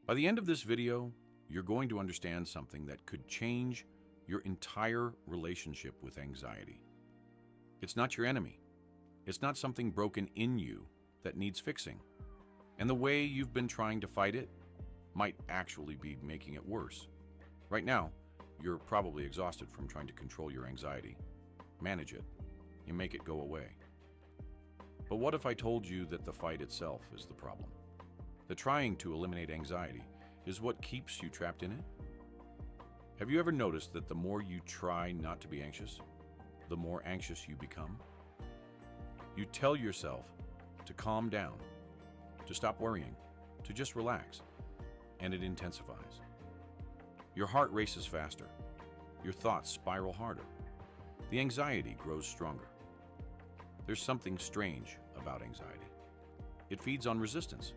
By the end of this video, you're going to understand something that could change your entire relationship with anxiety. It's not your enemy. It's not something broken in you that needs fixing. And the way you've been trying to fight it might actually be making it worse. Right now, you're probably exhausted from trying to control your anxiety, manage it, and make it go away. But what if I told you that the fight itself is the problem? That trying to eliminate anxiety is what keeps you trapped in it? Have you ever noticed that the more you try not to be anxious, the more anxious you become? You tell yourself to calm down, to stop worrying, to just relax, and it intensifies. Your heart races faster. Your thoughts spiral harder. The anxiety grows stronger. There's something strange about anxiety. It feeds on resistance.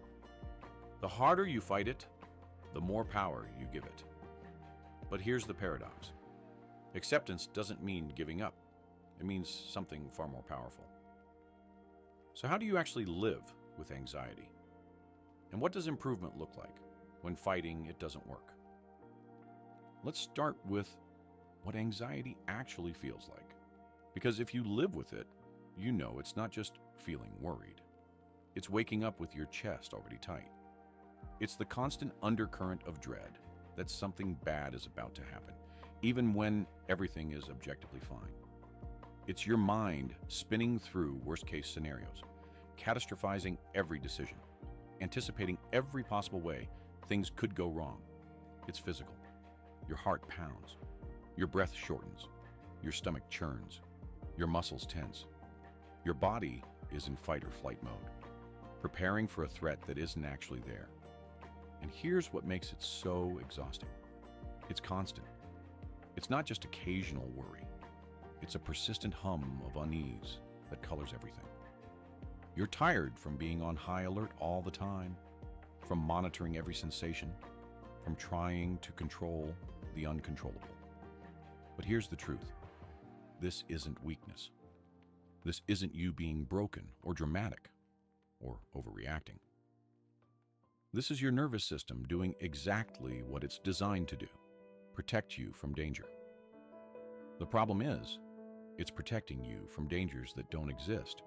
The harder you fight it, the more power you give it. But here's the paradox. Acceptance doesn't mean giving up. It means something far more powerful. So how do you actually live with anxiety? And what does improvement look like when fighting it doesn't work? Let's start with what anxiety actually feels like. Because if you live with it, you know it's not just feeling worried. It's waking up with your chest already tight. It's the constant undercurrent of dread that something bad is about to happen, even when everything is objectively fine. It's your mind spinning through worst-case scenarios, catastrophizing every decision, anticipating every possible way things could go wrong. It's physical. Your heart pounds, your breath shortens, your stomach churns, your muscles tense. Your body is in fight or flight mode, preparing for a threat that isn't actually there. And here's what makes it so exhausting. It's constant. It's not just occasional worry. It's a persistent hum of unease that colors everything. You're tired from being on high alert all the time, from monitoring every sensation, from trying to control the uncontrollable. But here's the truth. This isn't weakness. This isn't you being broken or dramatic or overreacting. This is your nervous system doing exactly what it's designed to do, protect you from danger. The problem is, it's protecting you from dangers that don't exist.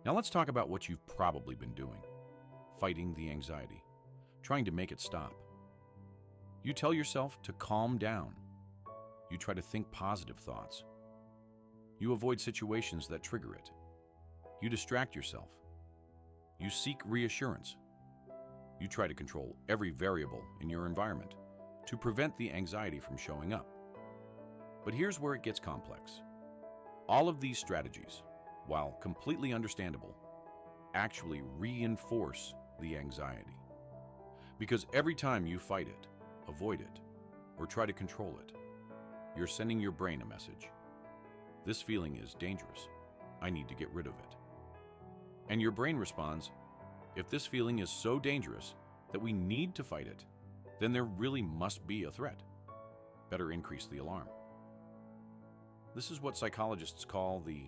Now let's talk about what you've probably been doing, fighting the anxiety, trying to make it stop. You tell yourself to calm down. You try to think positive thoughts. You avoid situations that trigger it. You distract yourself. You seek reassurance. You try to control every variable in your environment to prevent the anxiety from showing up. But here's where it gets complex. All of these strategies, while completely understandable, actually reinforce the anxiety. Because every time you fight it, avoid it, or try to control it, you're sending your brain a message. This feeling is dangerous. I need to get rid of it. And your brain responds, if this feeling is so dangerous that we need to fight it, then there really must be a threat. Better increase the alarm. This is what psychologists call the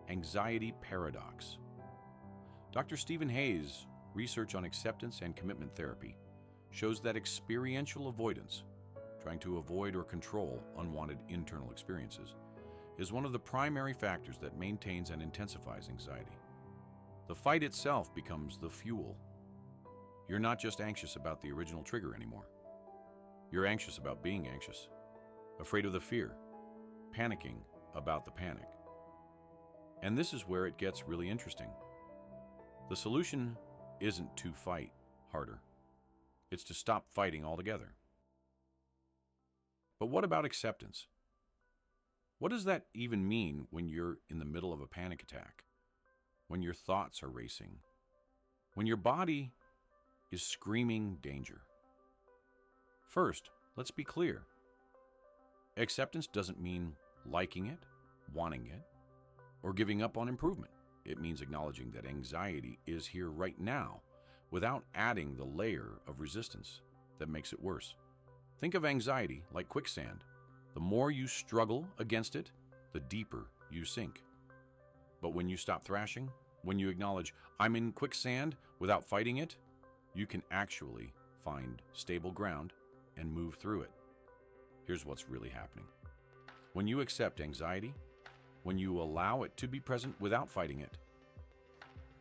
anxiety paradox. Dr. Stephen Hayes' research on acceptance and commitment therapy shows that experiential avoidance, trying to avoid or control unwanted internal experiences, is one of the primary factors that maintains and intensifies anxiety. The fight itself becomes the fuel. You're not just anxious about the original trigger anymore. You're anxious about being anxious, afraid of the fear, panicking about the panic. And this is where it gets really interesting. The solution isn't to fight harder. It's to stop fighting altogether. But what about acceptance? What does that even mean when you're in the middle of a panic attack? When your thoughts are racing? When your body is screaming danger? First, let's be clear. Acceptance doesn't mean liking it, wanting it, or giving up on improvement. It means acknowledging that anxiety is here right now without adding the layer of resistance that makes it worse. Think of anxiety like quicksand. The more you struggle against it, the deeper you sink. But when you stop thrashing, when you acknowledge, I'm in quicksand without fighting it, you can actually find stable ground, and move through it. Here's what's really happening. When you accept anxiety, when you allow it to be present without fighting it,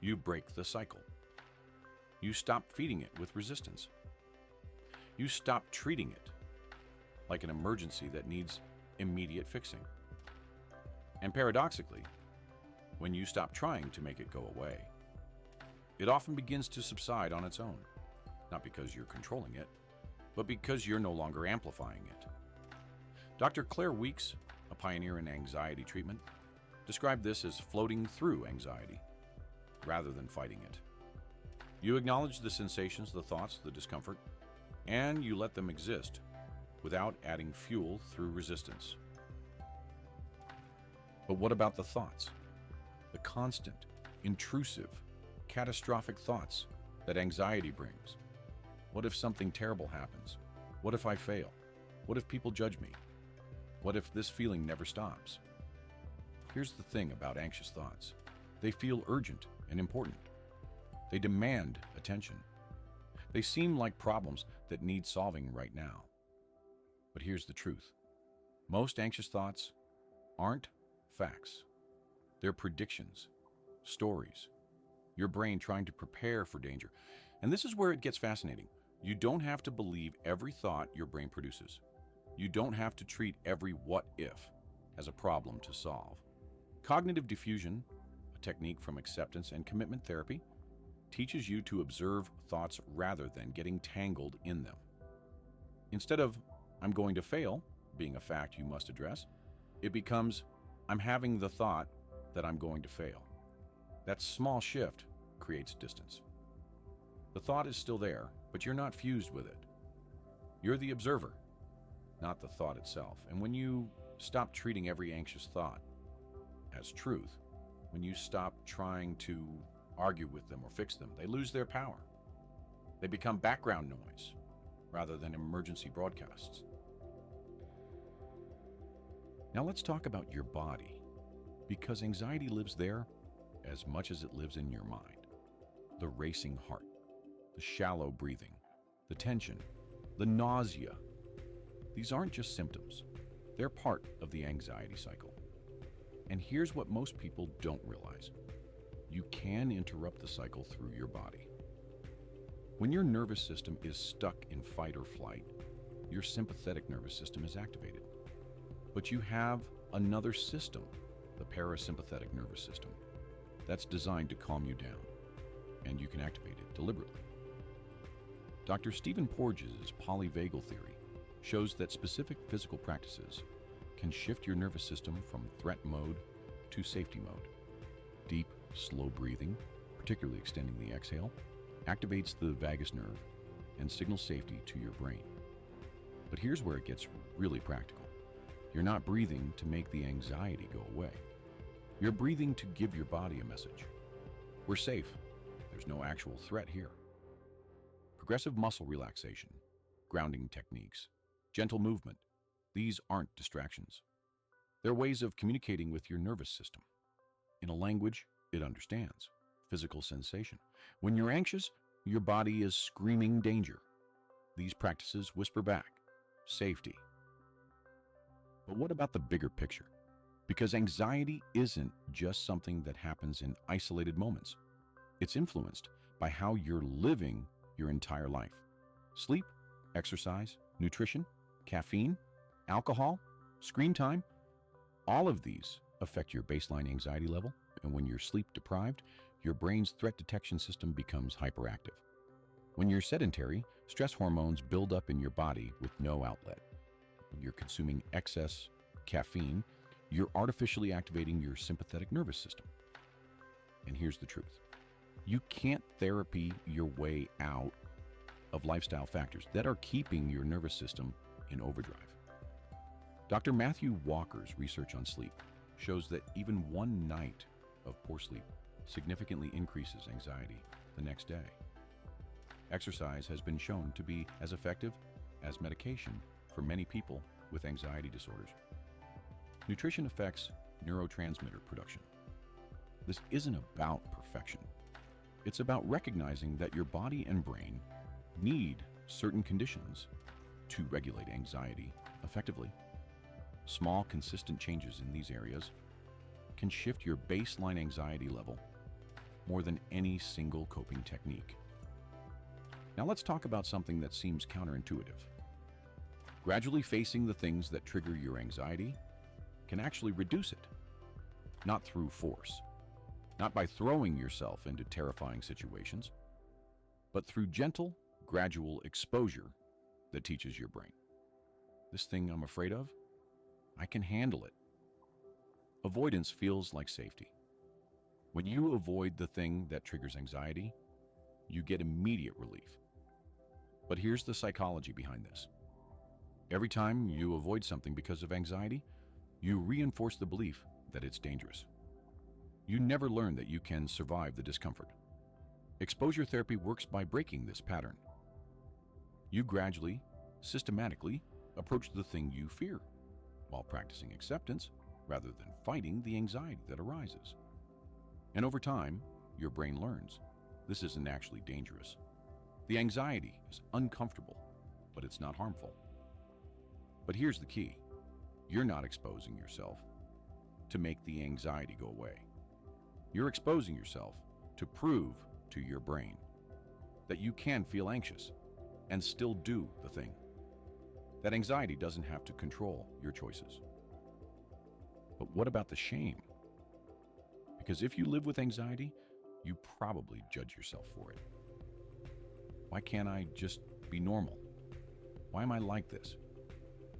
you break the cycle. You stop feeding it with resistance. You stop treating it like an emergency that needs immediate fixing. And paradoxically, when you stop trying to make it go away, it often begins to subside on its own, not because you're controlling it, but because you're no longer amplifying it. Dr. Claire Weeks, a pioneer in anxiety treatment, described this as floating through anxiety rather than fighting it. You acknowledge the sensations, the thoughts, the discomfort, and you let them exist without adding fuel through resistance. But what about the thoughts? The constant, intrusive, catastrophic thoughts that anxiety brings. What if something terrible happens? What if I fail? What if people judge me? What if this feeling never stops? Here's the thing about anxious thoughts. They feel urgent and important. They demand attention. They seem like problems that need solving right now. But here's the truth. Most anxious thoughts aren't facts. They're predictions, stories, your brain trying to prepare for danger. And this is where it gets fascinating. You don't have to believe every thought your brain produces. You don't have to treat every what if as a problem to solve. Cognitive diffusion, a technique from acceptance and commitment therapy, teaches you to observe thoughts rather than getting tangled in them. Instead of, I'm going to fail, being a fact you must address, it becomes, I'm having the thought that I'm going to fail. That small shift creates distance. The thought is still there, but you're not fused with it. You're the observer, not the thought itself. And when you stop treating every anxious thought as truth, when you stop trying to argue with them or fix them, they lose their power. They become background noise rather than emergency broadcasts. Now let's talk about your body, because anxiety lives there as much as it lives in your mind. The racing heart, the shallow breathing, the tension, the nausea. These aren't just symptoms. They're part of the anxiety cycle. And here's what most people don't realize. You can interrupt the cycle through your body. When your nervous system is stuck in fight or flight, your sympathetic nervous system is activated. But you have another system, the parasympathetic nervous system, that's designed to calm you down, and you can activate it deliberately. Dr. Stephen Porges' polyvagal theory shows that specific physical practices can shift your nervous system from threat mode to safety mode. Deep, slow breathing, particularly extending the exhale, activates the vagus nerve and signals safety to your brain. But here's where it gets really practical. You're not breathing to make the anxiety go away. You're breathing to give your body a message. We're safe. There's no actual threat here. Progressive muscle relaxation, grounding techniques, gentle movement, these aren't distractions. They're ways of communicating with your nervous system in a language it understands. Physical sensation. When you're anxious, your body is screaming danger. These practices whisper back, safety. But what about the bigger picture? Because anxiety isn't just something that happens in isolated moments. It's influenced by how you're living your entire life. Sleep, exercise, nutrition, caffeine, alcohol, screen time, all of these affect your baseline anxiety level, and when you're sleep deprived, your brain's threat detection system becomes hyperactive. When you're sedentary, stress hormones build up in your body with no outlet. When you're consuming excess caffeine, you're artificially activating your sympathetic nervous system. And here's the truth. You can't therapy your way out of lifestyle factors that are keeping your nervous system in overdrive. Dr. Matthew Walker's research on sleep shows that even one night of poor sleep significantly increases anxiety the next day. Exercise has been shown to be as effective as medication for many people with anxiety disorders. Nutrition affects neurotransmitter production. This isn't about perfection. It's about recognizing that your body and brain need certain conditions to regulate anxiety effectively. Small, consistent changes in these areas can shift your baseline anxiety level more than any single coping technique. Now let's talk about something that seems counterintuitive. Gradually facing the things that trigger your anxiety can actually reduce it, not through force, not by throwing yourself into terrifying situations, but through gentle, gradual exposure that teaches your brain. This thing I'm afraid of, I can handle it. Avoidance feels like safety. When you avoid the thing that triggers anxiety, you get immediate relief. But here's the psychology behind this. Every time you avoid something because of anxiety, you reinforce the belief that it's dangerous. You never learn that you can survive the discomfort. Exposure therapy works by breaking this pattern. You gradually, systematically approach the thing you fear, while practicing acceptance rather than fighting the anxiety that arises. And over time, your brain learns this isn't actually dangerous. The anxiety is uncomfortable, but it's not harmful. But here's the key. You're not exposing yourself to make the anxiety go away. You're exposing yourself to prove to your brain that you can feel anxious and still do the thing. That anxiety doesn't have to control your choices. But what about the shame? Because if you live with anxiety, you probably judge yourself for it. Why can't I just be normal? Why am I like this?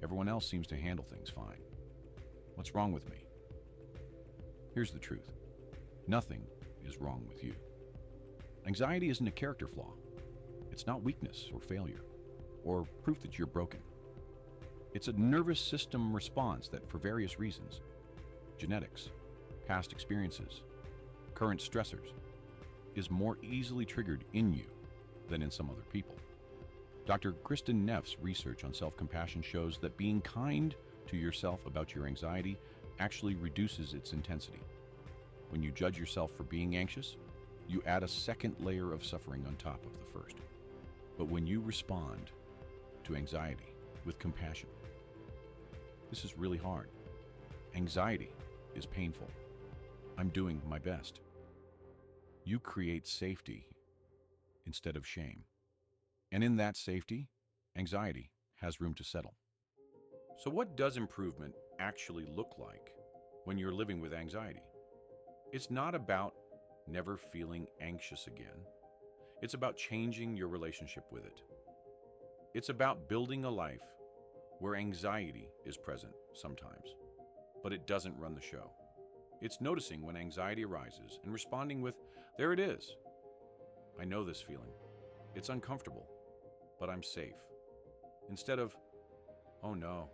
Everyone else seems to handle things fine. What's wrong with me? Here's the truth. Nothing is wrong with you. Anxiety isn't a character flaw. It's not weakness or failure, or proof that you're broken. It's a nervous system response that, for various reasons, genetics, past experiences, current stressors, is more easily triggered in you than in some other people. Dr. Kristen Neff's research on self-compassion shows that being kind to yourself about your anxiety actually reduces its intensity. When you judge yourself for being anxious, you add a second layer of suffering on top of the first. But when you respond to anxiety with compassion, this is really hard. Anxiety is painful. I'm doing my best. You create safety instead of shame. And in that safety, anxiety has room to settle. So what does improvement actually look like when you're living with anxiety? It's not about never feeling anxious again. It's about changing your relationship with it. It's about building a life where anxiety is present sometimes, but it doesn't run the show. It's noticing when anxiety arises and responding with, "There it is. I know this feeling. It's uncomfortable, but I'm safe." Instead of, "Oh no,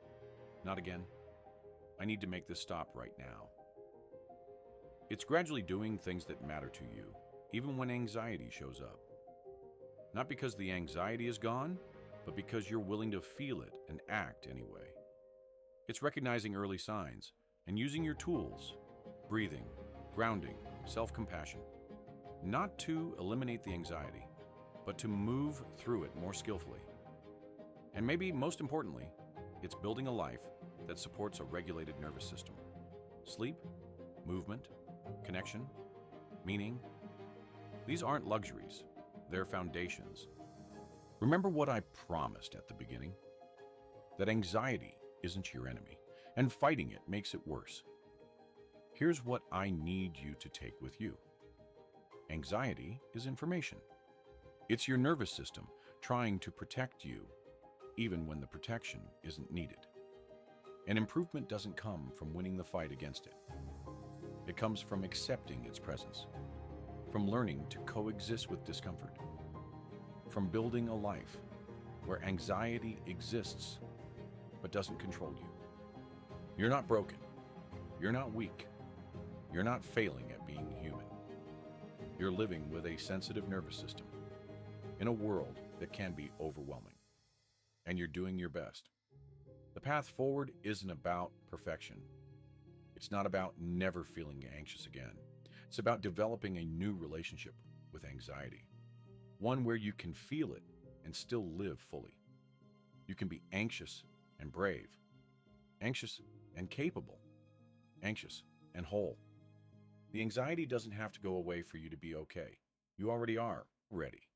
not again. I need to make this stop right now." It's gradually doing things that matter to you, even when anxiety shows up. Not because the anxiety is gone, but because you're willing to feel it and act anyway. It's recognizing early signs and using your tools, breathing, grounding, self-compassion, not to eliminate the anxiety, but to move through it more skillfully. And maybe most importantly, it's building a life that supports a regulated nervous system. Sleep, movement, connection, meaning. These aren't luxuries, they're foundations. Remember what I promised at the beginning? That anxiety isn't your enemy, and fighting it makes it worse. Here's what I need you to take with you. Anxiety is information. It's your nervous system trying to protect you, even when the protection isn't needed. And improvement doesn't come from winning the fight against it. It comes from accepting its presence, from learning to coexist with discomfort, from building a life where anxiety exists but doesn't control you. You're not broken. You're not weak. You're not failing at being human. You're living with a sensitive nervous system in a world that can be overwhelming, and you're doing your best. The path forward isn't about perfection. It's not about never feeling anxious again. It's about developing a new relationship with anxiety, one where you can feel it and still live fully. You can be anxious and brave, anxious and capable, anxious and whole. The anxiety doesn't have to go away for you to be okay. You already are ready.